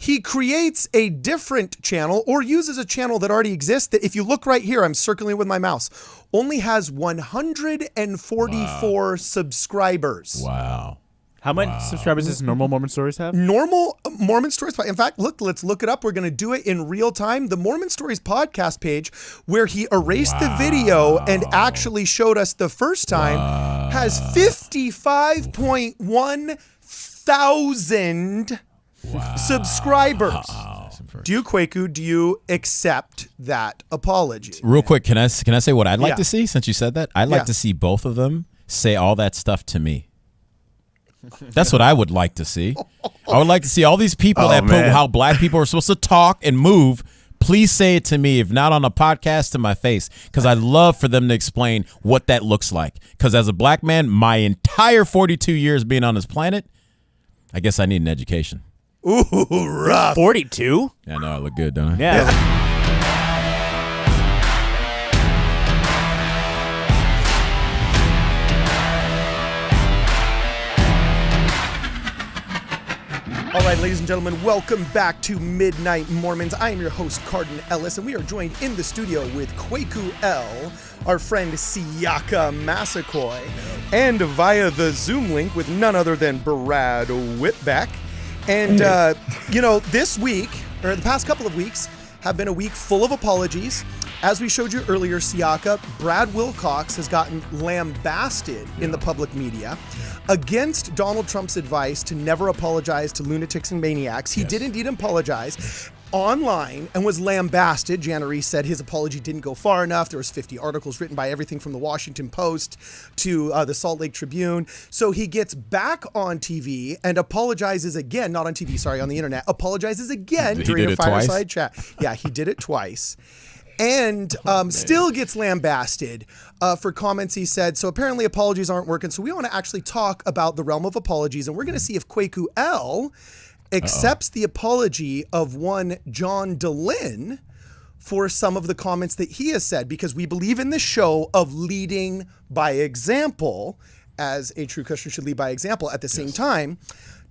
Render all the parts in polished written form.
he creates a different channel or uses a channel that already exists that, if you look right here, I'm circling it with my mouse, only has 144 subscribers. Wow. How many subscribers does Normal Mormon Stories have? Normal Mormon Stories. In fact, let's look it up. We're going to do it in real time. The Mormon Stories podcast page, where he erased the video and actually showed us the first time, has 55.1 thousand subscribers. Do you, Kwaku, do you accept that apology? Real quick, can I say what I'd like to see since you said that? I'd like to see both of them say all that stuff to me. That's what I would like to see. I would like to see all these people that put how black people are supposed to talk and move. Please say it to me, if not on a podcast, to my face, because I'd love for them to explain what that looks like. Because as a black man, my entire 42 years being on this planet, I guess I need an education. Ooh, rough. 42? Yeah, I know I look good, don't I? Yeah. All right, ladies and gentlemen, welcome back to Midnight Mormons. I am your host, Cardin Ellis, and we are joined in the studio with Kwaku L, our friend Siaka Massaquoi, and via the Zoom link with none other than Brad Whitbeck. And, this week, or the past couple of weeks, have been a week full of apologies. As we showed you earlier, Siaka, Brad Wilcox has gotten lambasted in the public media against Donald Trump's advice to never apologize to lunatics and maniacs. He did indeed apologize online and was lambasted. Jana Reese said his apology didn't go far enough. There was 50 articles written by everything from the Washington Post to the Salt Lake Tribune. So he gets back on TV and apologizes again, not on TV, sorry, on the internet, apologizes again during a fireside chat. Yeah, he did it twice. And still gets lambasted for comments he said. So apparently apologies aren't working. So we want to actually talk about the realm of apologies. And we're going to see if Kwaku L accepts the apology of one John Dehlin for some of the comments that he has said. Because we believe in this show of leading by example, as a true Christian should lead by example. At the same time,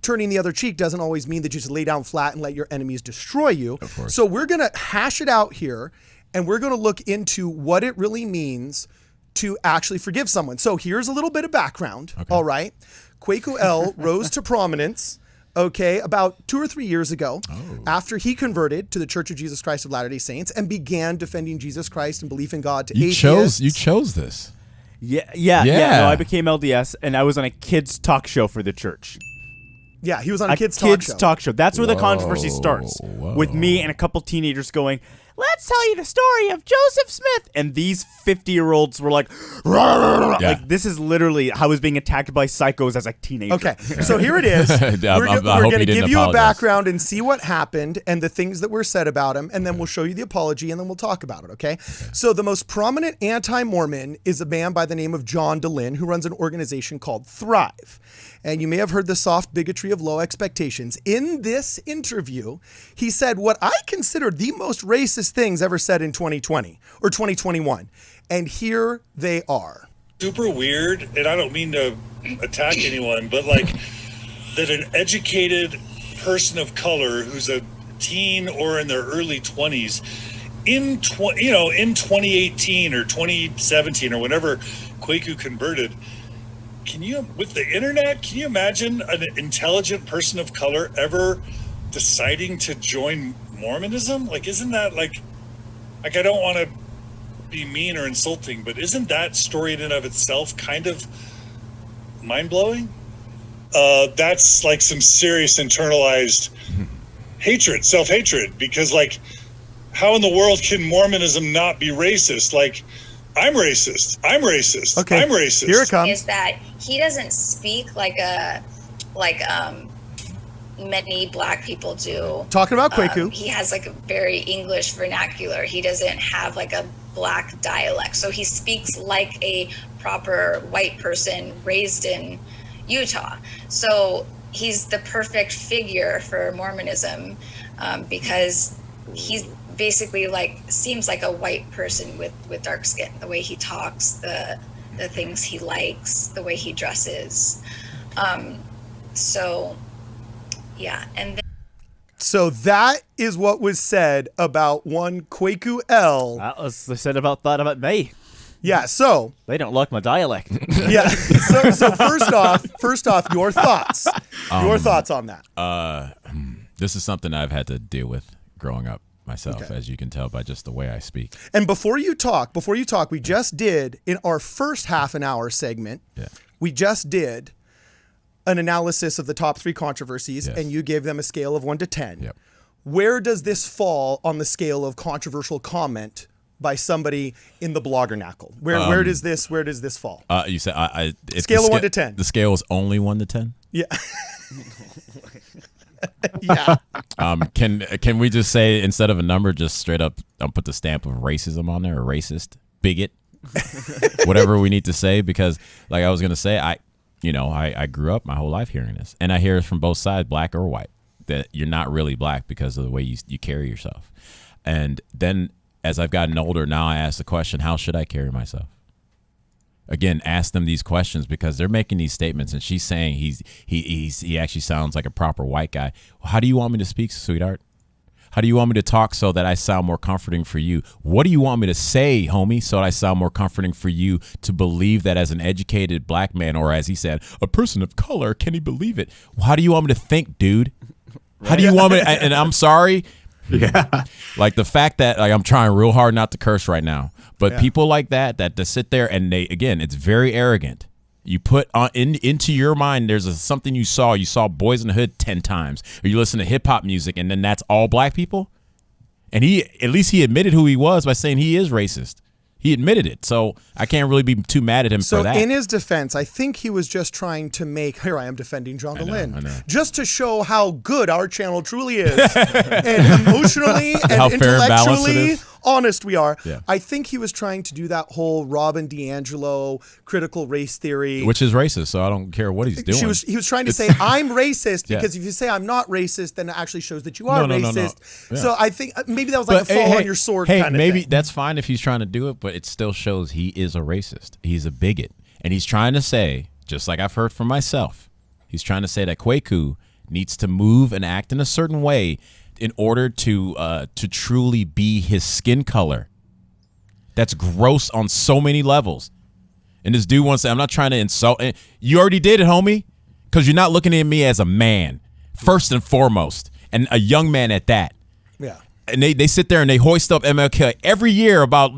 turning the other cheek doesn't always mean that you just lay down flat and let your enemies destroy you. Of course. So we're going to hash it out here. And we're going to look into what it really means to actually forgive someone. So here's a little bit of background. Okay. All right. Kwaku L rose to prominence, about 2 or 3 years ago after he converted to the Church of Jesus Christ of Latter-day Saints and began defending Jesus Christ and belief in God to atheists. You chose this. Yeah. No, I became LDS, and I was on a kids' talk show for the church. Yeah, he was on a kids' talk show. That's where the controversy starts, with me and a couple teenagers going, "Let's tell you the story of Joseph Smith." And these 50-year-olds were like, like, this is literally how I was being attacked by psychos as a teenager. Okay, so here it is. We're going to give you a background and see what happened and the things that were said about him, and then we'll show you the apology, and then we'll talk about it, okay? So the most prominent anti-Mormon is a man by the name of John Dehlin, who runs an organization called Thrive. And you may have heard the soft bigotry of low expectations. In this interview, he said what I consider the most racist things ever said in 2020 or 2021. And here they are. Super weird, and I don't mean to attack anyone, but like that an educated person of color who's a teen or in their early 20s in 2018 or 2017 or whenever Kwaku converted, with the internet, can you imagine an intelligent person of color ever deciding to join Mormonism? Like, isn't that like I don't want to be mean or insulting, but isn't that story in and of itself kind of mind-blowing? That's like some serious internalized hatred, self-hatred, because like, how in the world can Mormonism not be racist? Like, I'm racist. Okay. I'm racist. Here it comes. Is that he doesn't speak like many black people do. Talking about Kwaku. He has like a very English vernacular. He doesn't have like a black dialect. So he speaks like a proper white person raised in Utah. So he's the perfect figure for Mormonism because he's basically like seems like a white person with dark skin, the way he talks, the things he likes, the way he dresses. So yeah, and then So that is what was said about one Kwaku L. That was they said about me. Yeah, so They don't like my dialect. yeah. So first off, your thoughts. Your thoughts on that. This is something I've had to deal with growing up myself, Okay. as you can tell by just the way I speak. And before you talk, we just did in our first half an hour segment, we just did an analysis of the top 3 controversies, and you gave them a scale of 1 to 10. Yep. Where does this fall on the scale of controversial comment by somebody in the bloggernacle? Where does this fall? You said Scale of 1 to 10. The scale is only 1 to 10. Yeah. Yeah. Can we just say, instead of a number, just straight up put the stamp of racism on there, or racist, bigot, whatever we need to say? Because like I was gonna say, I grew up my whole life hearing this, and I hear it from both sides, black or white, that you're not really black because of the way you carry yourself. And then as I've gotten older, now I ask the question, how should I carry myself? Again, ask them these questions, because they're making these statements, and she's saying he actually sounds like a proper white guy. Well, how do you want me to speak, sweetheart? How do you want me to talk so that I sound more comforting for you? What do you want me to say, homie, so that I sound more comforting for you to believe that as an educated black man, or as he said, a person of color, can he believe it? Well, how do you want me to think, dude? How do you want me to, and I'm sorry. Yeah. Like the fact that, like, I'm trying real hard not to curse right now, but people like that sit there and it's very arrogant. You put into your mind, there's something you saw Boys in the Hood 10 times, or you listen to hip hop music, and then that's all black people. And at least he admitted who he was by saying he is racist. He admitted it, so I can't really be too mad at him for that. So in his defense, I think he was just trying to make, here I am defending John Dehlin, I know. just to show how good our channel truly is, and emotionally and how fair and balanced it intellectually is. honest we are. Yeah. I think he was trying to do that whole Robin DiAngelo critical race theory. Which is racist, so I don't care what he's doing. He was trying to say, I'm racist, because if you say I'm not racist, then it actually shows that you are racist. No. Yeah. So I think maybe that was like a fall on your sword kind of maybe thing. that's fine if he's trying to do it, but it still shows he is a racist. He's a bigot. And he's trying to say, just like I've heard from myself, he's trying to say that Kwaku needs to move and act in a certain way in order to truly be his skin color. That's gross on so many levels. And this dude wants to say, I'm not trying to insult. You already did it, homie, because you're not looking at me as a man, first and foremost, and a young man at that. Yeah. And they sit there and they hoist up MLK every year about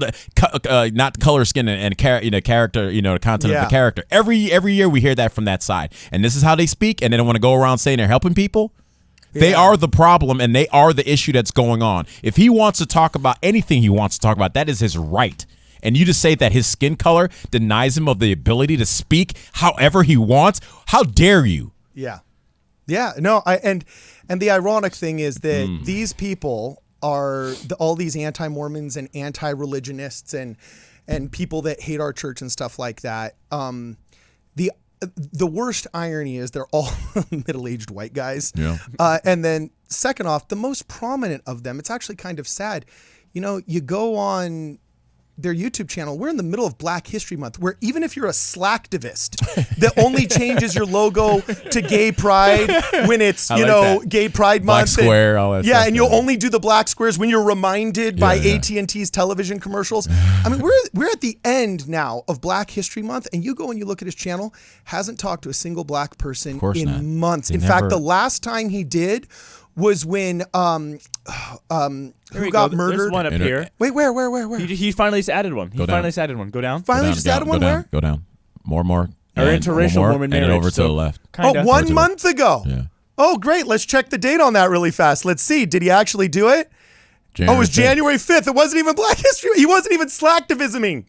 not color, skin, and character, the content of the character. Every year we hear that from that side. And this is how they speak, and they don't want to go around saying they're helping people. They are the problem, and they are the issue that's going on. If he wants to talk about anything he wants to talk about, that is his right. And you just say that his skin color denies him of the ability to speak however he wants. How dare you? Yeah. Yeah. No, and the ironic thing is that these people are all these anti-Mormons and anti-religionists and people that hate our church and stuff like that. The worst irony is they're all middle-aged white guys. Yeah. And then second off, the most prominent of them, it's actually kind of sad. You go on their YouTube channel, we're in the middle of Black History Month, where even if you're a slacktivist that only changes your logo to gay pride when it's, gay pride Black month. Square, all that stuff. And you'll only do the black squares when you're reminded by AT&T's television commercials. I mean, we're at the end now of Black History Month, and you go and you look at his channel, hasn't talked to a single black person in months. In fact, the last time he did was when who got murdered? There's one up here. Wait, where? He finally just added one. Go down. Go down. Finally just added one where? Go down. More. Or interracial Mormon marriage. And over to the left. Kinda. 1 month ago. Yeah. Oh, great. Let's check the date on that really fast. Let's see. Did he actually do it? It was January 5th. It wasn't even Black History. He wasn't even slacktivisming.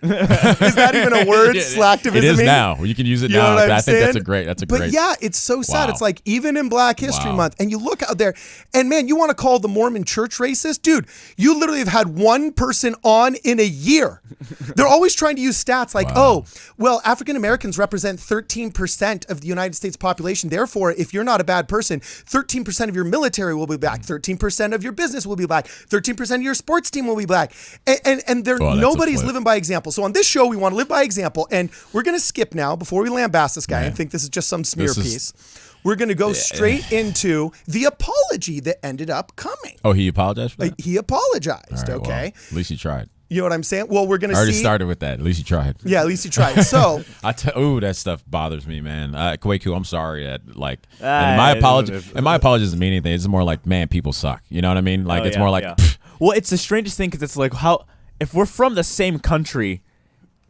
Is that even a word? Slacktivisming? It is now. You can use it now. I think that's a great. But yeah, it's so sad. It's like even in Black History Month, and you look out there, and man, you want to call the Mormon Church racist, dude? You literally have had one person on in a year. They're always trying to use stats like, African Americans represent 13% of the United States population. Therefore, if you're not a bad person, 13% of your military will be black, 13% of your business will be black, 13% of your sports team will be black. And nobody's living by example. So on this show, we want to live by example. And we're going to skip now before we lambast this guy and think this is just some smear piece. we're going to go straight into the apology that ended up coming. Oh, he apologized for that? He apologized, All right, okay? Well, at least he tried. You know what I'm saying? Well, we're going to see. I already started with that. At least he tried. Yeah, at least he tried. So. Ooh, that stuff bothers me, man. Kwaku, I'm sorry that, like, and my apology doesn't mean anything. It's more like, man, people suck. You know what I mean? Like, it's more like. Well, it's the strangest thing because it's like, if we're from the same country,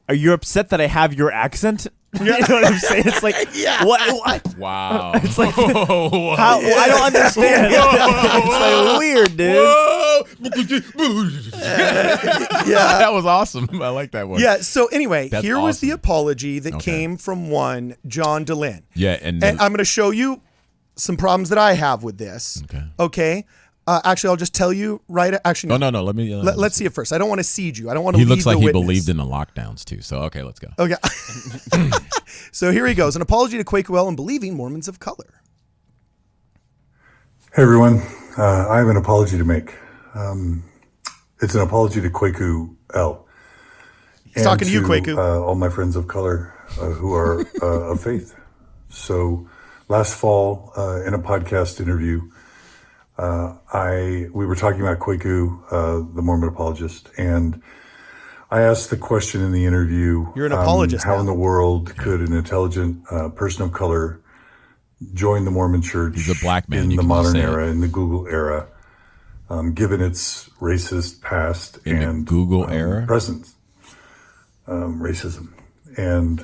are you upset that I have your accent? You know what I'm saying? It's like, what? Wow. It's like, how? I don't understand. It's like weird, dude. That was awesome. I like that one. Yeah. So anyway, That's here was awesome. the apology that came from one John Dehlin. Yeah, and I'm going to show you some problems that I have with this. Okay. Actually, I'll just tell you right. Actually, no. Let me. Let's see it first. I don't want to siege you. I don't want to. He looks like he witness. believed in the lockdowns too. So okay, let's go. Okay. So here he goes. An apology to Kwaku L and believing Mormons of color. Hey everyone, I have an apology to make. It's an apology to Kwaku L. He's talking to you, Kwaku. All my friends of color who are of faith. So last fall, in a podcast interview, we were talking about Kwaku, the Mormon apologist, and I asked the question in the interview. You're an apologist how now. in the world could an intelligent person of color join the Mormon Church He's a black man. in You the can just modern say era, in the Google era, given its racist past In the and Google era? present racism. And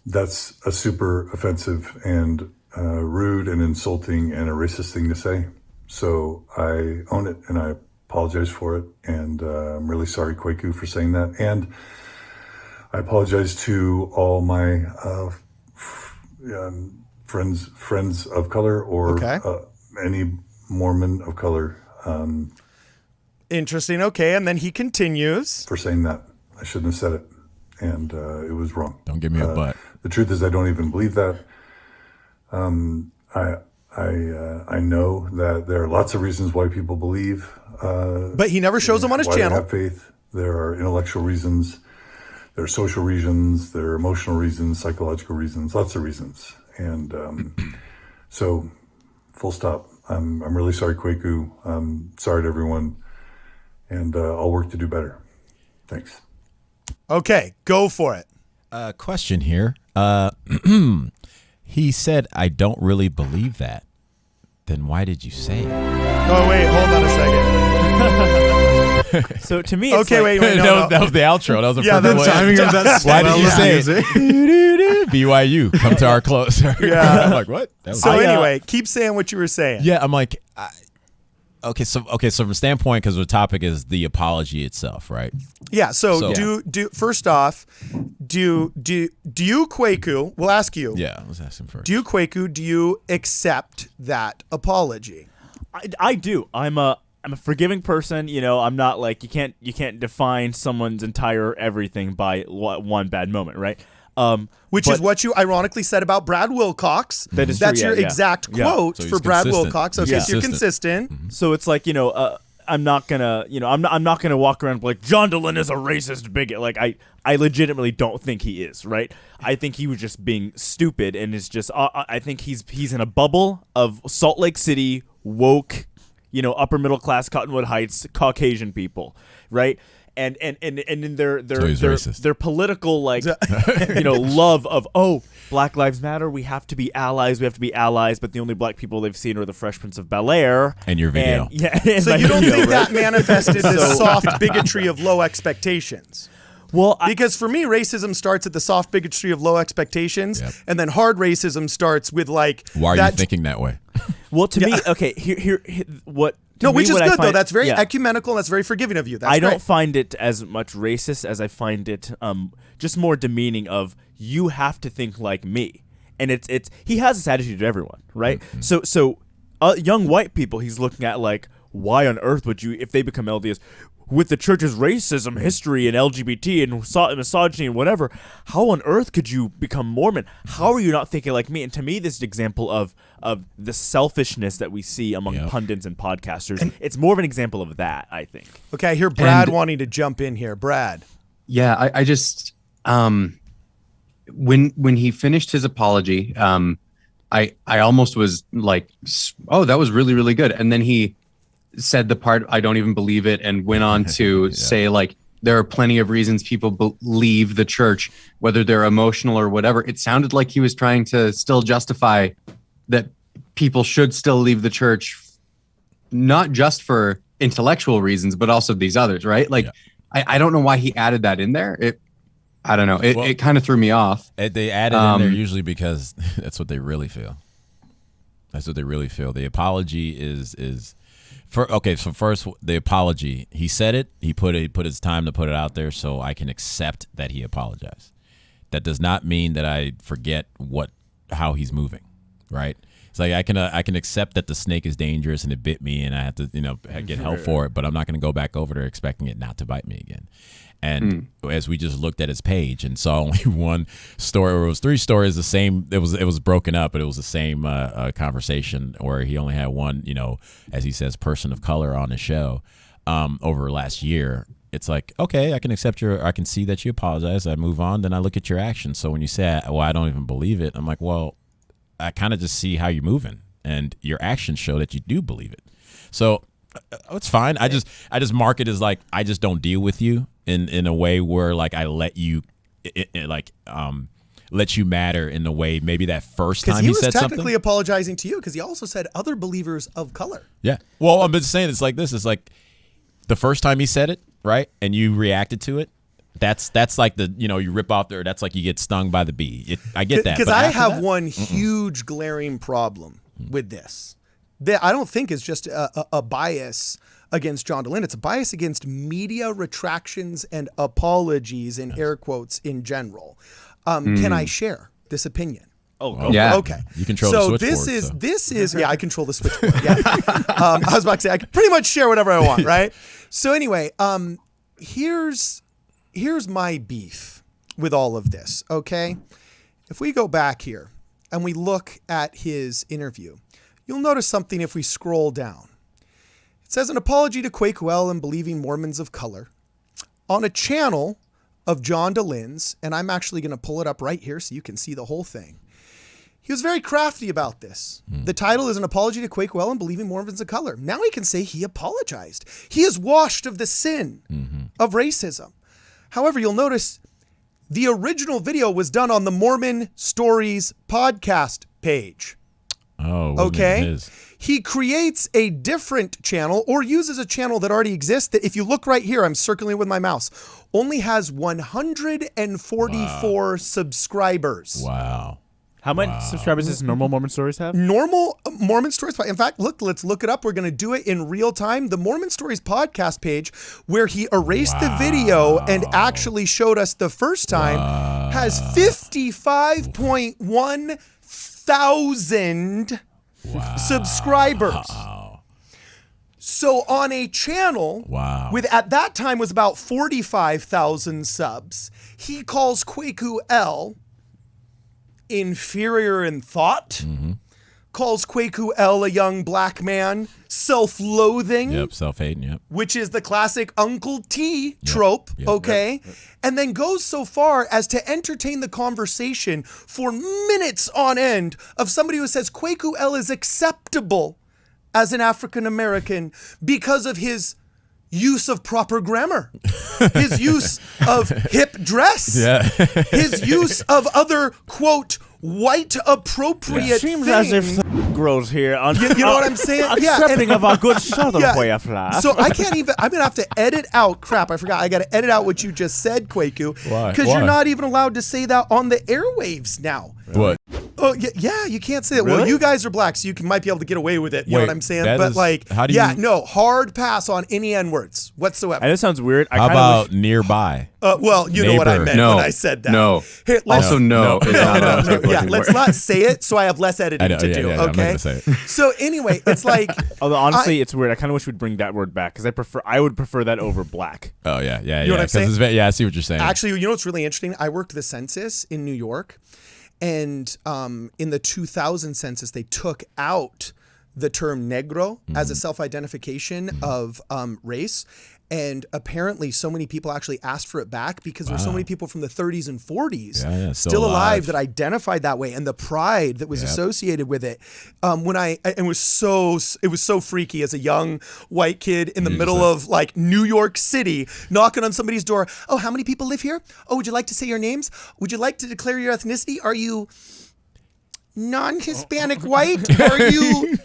that's a super offensive and rude and insulting and a racist thing to say. So I own it and I apologize for it. And I'm really sorry, Kwaku, for saying that. And I apologize to all my friends of color or any Mormon of color. Interesting. Okay. And then he continues. For saying that. I shouldn't have said it. And it was wrong. Don't give me a butt. The truth is I don't even believe that. I know that there are lots of reasons why people believe. But he never shows them on his why channel. They have faith. There are intellectual reasons. There are social reasons. There are emotional reasons, psychological reasons, lots of reasons. And so, full stop. I'm really sorry, Kwaku. I'm sorry to everyone. And I'll work to do better. Thanks. Okay, go for it. Question here. He said, I don't really believe that. Then why did you say it? Oh, wait, hold on a second. So to me, it's Okay, like, wait, no. That was the outro. That was the Yeah, perfect the way. timing of that Why did you say it? BYU, come to our close. Yeah. I'm like, what? That was So anyway, keep saying what you were saying. yeah, I'm like, so from a standpoint, because the topic is the apology itself, right? Yeah. So do first off, do you, Kwaku? We'll ask you. Yeah, let's ask him first. Do you, Kwaku? Do you accept that apology? I do. I'm a forgiving person. You know, I'm not like you can't define someone's entire everything by one bad moment, right? Which is what you ironically said about Brad Wilcox. That is That's true, your yeah. exact Yeah. quote So he's for Brad consistent. Wilcox. Okay, He's so you're consistent. consistent. So it's like, you know, I'm not gonna walk around like John Dehlin is a racist bigot. Like I legitimately don't think he is, right? I think he was just being stupid and is just. I think he's in a bubble of Salt Lake City woke, you know, upper middle class Cottonwood Heights Caucasian people, right? And in their political like you know love of Black Lives Matter, we have to be allies, but the only black people they've seen are the Fresh Prince of Bel-Air And your video. and So my you don't video, think right? that manifested this soft bigotry of low expectations? Well, Because for me, racism starts at the soft bigotry of low expectations, Yep. and then hard racism starts with like. Why are that, you thinking that way? well, to me, okay, here what. to No, me, which is what I good though. find- That's very yeah. ecumenical. And that's very forgiving of you. That's I great. don't find it as much racist as I find it just more demeaning of you have to think like me. And it's he has this attitude to everyone, right? Mm-hmm. So young white people he's looking at like, why on earth would you, if they become LDS, with the church's racism history and LGBT and misogyny and whatever, how on earth could you become Mormon? How are you not thinking like me? And to me, this is an example of the selfishness that we see among Yep. pundits and podcasters. It's more of an example of that, I think. Okay, I hear Brad And- wanting to jump in here. Brad. Yeah, I just when he finished his apology, I almost was like, oh, that was really, really good. And then he said the part, I don't even believe it, and went on to say, like, there are plenty of reasons people leave the church, whether they're emotional or whatever. It sounded like he was trying to still justify that people should still leave the church, not just for intellectual reasons, but also these others, right? Like, I don't know why he added that in there. I don't know. It kind of threw me off. They add it in there usually because that's what they really feel. That's what they really feel. The apology is so first the apology. He said it. He put his time to put it out there, so I can accept that he apologized. That does not mean that I forget how he's moving, right? It's like I can accept that the snake is dangerous and it bit me and I have to get help for it, but I'm not going to go back over there expecting it not to bite me again. And as we just looked at his page and saw only one story, or it was 3 stories, the same. It was broken up, but it was the same conversation where he only had one, as he says, person of color on his show over last year. It's like, okay, I can accept I can see that you apologize. I move on. Then I look at your actions. So when you say, well, I don't even believe it, I'm like, well, I kind of just see how you're moving, and your actions show that you do believe it. So it's fine. I just mark it as like I just don't deal with you in a way where like I let you let you matter in the way maybe that first time he said something. Because he was technically apologizing to you because he also said other believers of color. Yeah. Well, I'm just saying it's like this. It's like the first time he said it, right, and you reacted to it. That's like you rip off there. That's like you get stung by the bee. I get that. Because I have one huge glaring problem with this. That I don't think is just a bias against John Dehlin. It's a bias against media retractions and apologies in air quotes in general. Can I share this opinion? Oh, yeah. Okay. You control the switchboard. So this is I control the switchboard. Yeah. I was about to say I can pretty much share whatever I want, right? So anyway, here's my beef with all of this. Okay, if we go back here and we look at his interview, you'll notice something if we scroll down. It says an apology to Kwaku and believing Mormons of color on a channel of John Dehlin's, and I'm actually going to pull it up right here so you can see the whole thing. He was very crafty about this. The title is an apology to Kwaku and believing Mormons of color. Now he can say he apologized. He is washed of the sin of racism. However, you'll notice the original video was done on the Mormon Stories podcast page. Oh, okay. He creates a different channel or uses a channel that already exists that if you look right here, I'm circling it with my mouse, only has 144 subscribers. Wow. How many subscribers does Normal Mormon Stories have? Normal Mormon Stories. In fact, let's look it up. We're going to do it in real time. The Mormon Stories podcast page, where he erased the video and actually showed us the first time, has 55.1 thousand subscribers. So on a channel with at that time was about 45,000 subs, he calls Kwaku inferior in thought, calls Kwaku a young black man, self-loathing. Yep, self-hating, yep. Which is the classic Uncle T trope, okay? Yep. And then goes so far as to entertain the conversation for minutes on end of somebody who says Kwaku is acceptable as an African-American because of his use of proper grammar, his use of hip dress, his use of other, quote, white appropriate seems things. as if grows here. You know what I'm saying? Accepting of our good Southern way of life. So I can't even, I'm going to have to edit out, crap, I forgot. I got to edit out what you just said, Kwaku. Why? Because you're not even allowed to say that on the airwaves now. What? Oh, yeah, you can't say that. Really? Well, you guys are black, so you might be able to get away with it. You know what I'm saying? But how do you, no, hard pass on any N-words whatsoever. And it sounds weird. How about nearby? Well, you know what I meant when I said that. No. Here, no. Yeah, let's not say it so I have less editing to do, okay? I'm not gonna say it. So anyway, it's like... Although honestly, it's weird. I kind of wish we'd bring that word back because I would prefer that over black. Oh, yeah. You know what I'm saying? I see what you're saying. Actually, you know what's really interesting? I worked the census in New York, and in the 2000 census, they took out the term negro as a self-identification of race. And apparently so many people actually asked for it back because there's so many people from the 30s and 40s still alive that identified that way, and the pride that was associated with it. It was so freaky as a young white kid in the middle of like New York City, knocking on somebody's door. Oh, how many people live here? Oh, would you like to say your names? Would you like to declare your ethnicity? Are you non-Hispanic white? Are you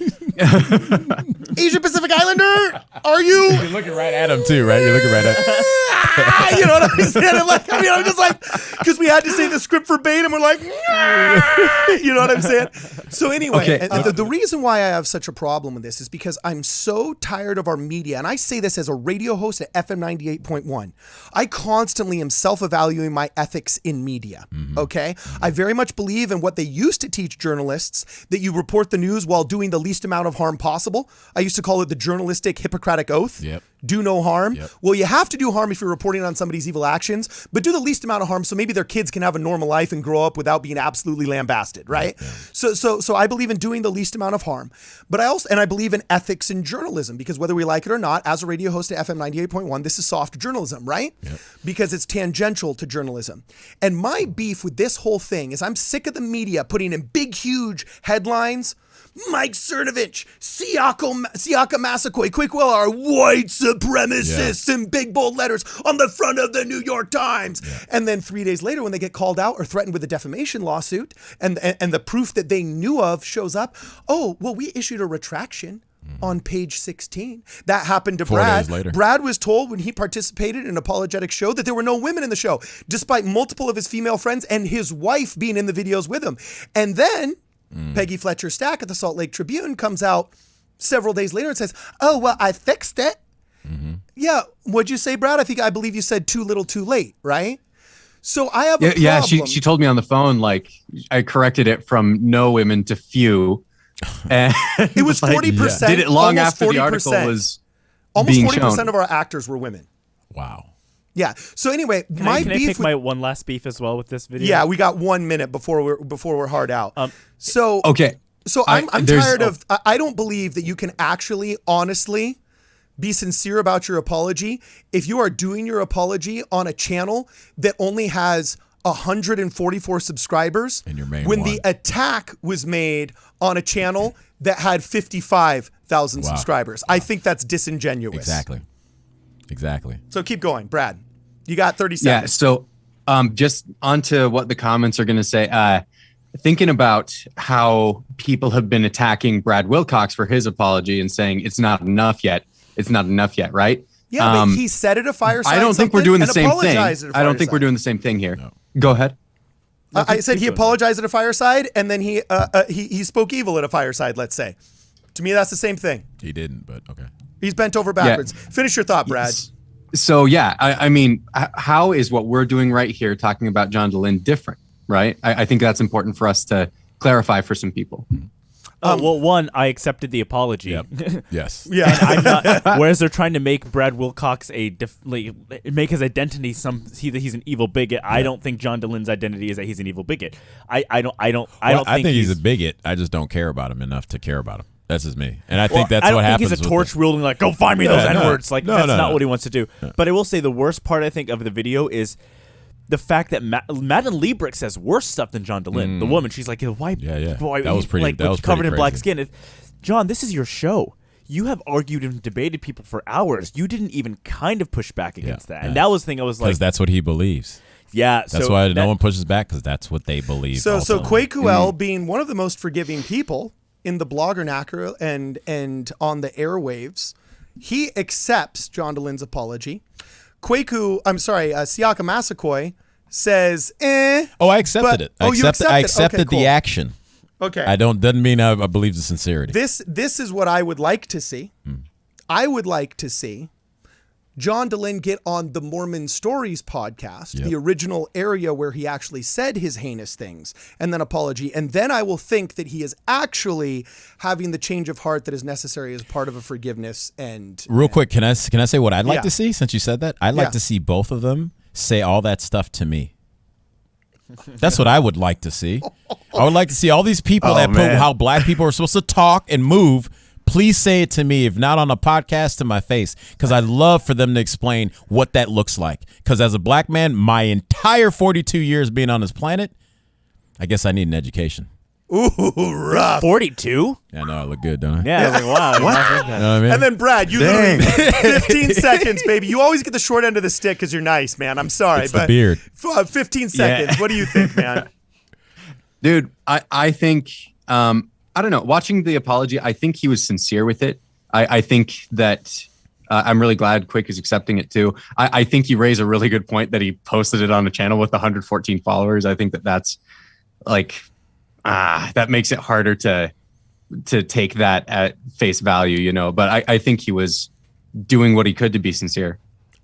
Asian Pacific Islander? Are you? You're looking right at him too, right? You're looking right at him. You know what I'm saying? I'm just like, because we had to say the script verbatim. We're like, you know what I'm saying? So anyway, the reason why I have such a problem with this is because I'm so tired of our media. And I say this as a radio host at FM 98.1. I constantly am self-evaluating my ethics in media. Okay? I very much believe in what they used to teach journalists, that you report the news while doing the least amount of harm possible. I used to call it the journalistic Hippocratic Oath. Do no harm. Well, you have to do harm if you're reporting on somebody's evil actions, but do the least amount of harm so maybe their kids can have a normal life and grow up without being absolutely lambasted, right? So I believe in doing the least amount of harm. But I believe in ethics in journalism, because whether we like it or not, as a radio host at FM 98.1, this is soft journalism, right? Because it's tangential to journalism. And my beef with this whole thing is I'm sick of the media putting in big, huge headlines. Mike Cernovich, Siaka Massaquoi, Quickwell are white supremacists in big bold letters on the front of the New York Times. And then 3 days later, when they get called out or threatened with a defamation lawsuit, and the proof that they knew of shows up, oh, well, we issued a retraction on page 16. That happened to 4 Brad. days later. Brad was told when he participated in an apologetic show that there were no women in the show, despite multiple of his female friends and his wife being in the videos with him. And then Peggy Fletcher Stack at the Salt Lake Tribune comes out several days later and says, oh, well, I fixed it. Yeah. What'd you say, Brad? I believe you said too little too late, right? So I have a problem. Yeah, she told me on the phone, like, I corrected it from no women to few. And it was 40%. Did it long after 40%. the article was almost being 40% shown. of our actors were women. Wow. Yeah. So anyway, Can I pick my one last beef as well with this video? Yeah, we got 1 minute before we're hard out. So I'm tired of. I don't believe that you can actually honestly be sincere about your apology if you are doing your apology on a channel that only has 144 subscribers. And your main when one. the attack was made on a channel that had 55,000 subscribers. I think that's disingenuous. Exactly. So keep going, Brad. You got 30 seconds. Yeah. So just onto what the comments are going to say. Thinking about how people have been attacking Brad Wilcox for his apology and saying it's not enough yet. It's not enough yet, right? Yeah, but he said it a fireside. I don't think we're doing the same thing. I don't think we're doing the same thing here. No. Go ahead. I said he apologized at a fireside, and then he spoke evil at a fireside, let's say. To me, that's the same thing. He didn't, but okay. He's bent over backwards. Yeah. Finish your thought, Brad. Yes. So, yeah, I mean, how is what we're doing right here, talking about John Dehlin, different, right? I think that's important for us to clarify for some people. Well, one, I accepted the apology. Yep. Yes. Yeah. And I'm not, whereas they're trying to make Brad Wilcox make his identity that he's an evil bigot. Yeah. I don't think John Dehlin's identity is that he's an evil bigot. I think he's a bigot. I just don't care about him enough to care about him. That's just me, and I think that's what happens. He's a torch wielding, like, go find me those N-words. Like, that's not what he wants to do. No. But I will say the worst part I think of the video is the fact that Madeline Liebrick says worse stuff than John Dehlin. The woman, she's like a white boy, that was pretty, like, that was covered in crazy. black skin. John, this is your show. You have argued and debated people for hours. You didn't even kind of push back against that, and that was the thing. I was like, because that's what he believes. Yeah, that's why no one pushes back, because that's what they believe. So Kwaku being one of the most forgiving people in the blog vernacular and on the airwaves, he accepts John Dehlin's apology. Siaka Massaquoi says, Oh, I accepted it. I accepted the action. Okay. Doesn't mean I believe the sincerity. This is what I would like to see. I would like to see John Dehlin get on the Mormon Stories podcast, the original area where he actually said his heinous things, and then apology. And then I will think that he is actually having the change of heart that is necessary as part of a forgiveness. And real quick, can I say what I'd like to see? Since you said that, I'd like to see both of them say all that stuff to me. That's what I would like to see. I would like to see all these people put how black people are supposed to talk and move, Please say it to me, if not on a podcast, to my face, because I'd love for them to explain what that looks like. Because as a black man, my entire 42 years being on this planet, I guess I need an education. Ooh, rough. 42? Yeah, I know I look good, don't I? Yeah, I was like, wow. What? You know what I mean? And then Brad, you literally 15 seconds, baby. You always get the short end of the stick because you're nice, man. I'm sorry, It's but the beard. 15 seconds. What do you think, man? Dude, I think I don't know. Watching the apology, I think he was sincere with it. I think that I'm really glad Quick is accepting it too. I think you raise a really good point that he posted it on the channel with 114 followers. I think that's like that makes it harder to take that at face value, you know. But I think he was doing what he could to be sincere.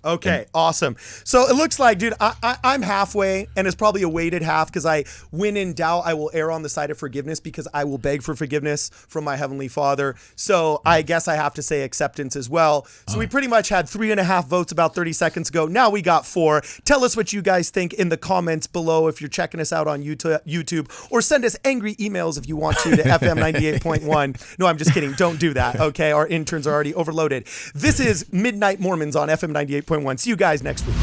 Okay, awesome. So it looks like, dude, I'm halfway, and it's probably a weighted half because when in doubt, I will err on the side of forgiveness because I will beg for forgiveness from my Heavenly Father. So I guess I have to say acceptance as well. So we pretty much had 3.5 votes about 30 seconds ago. Now we got 4. Tell us what you guys think in the comments below if you're checking us out on YouTube, or send us angry emails if you want to FM 98.1. No, I'm just kidding. Don't do that, okay? Our interns are already overloaded. This is Midnight Mormons on FM 98.1. See you guys next week.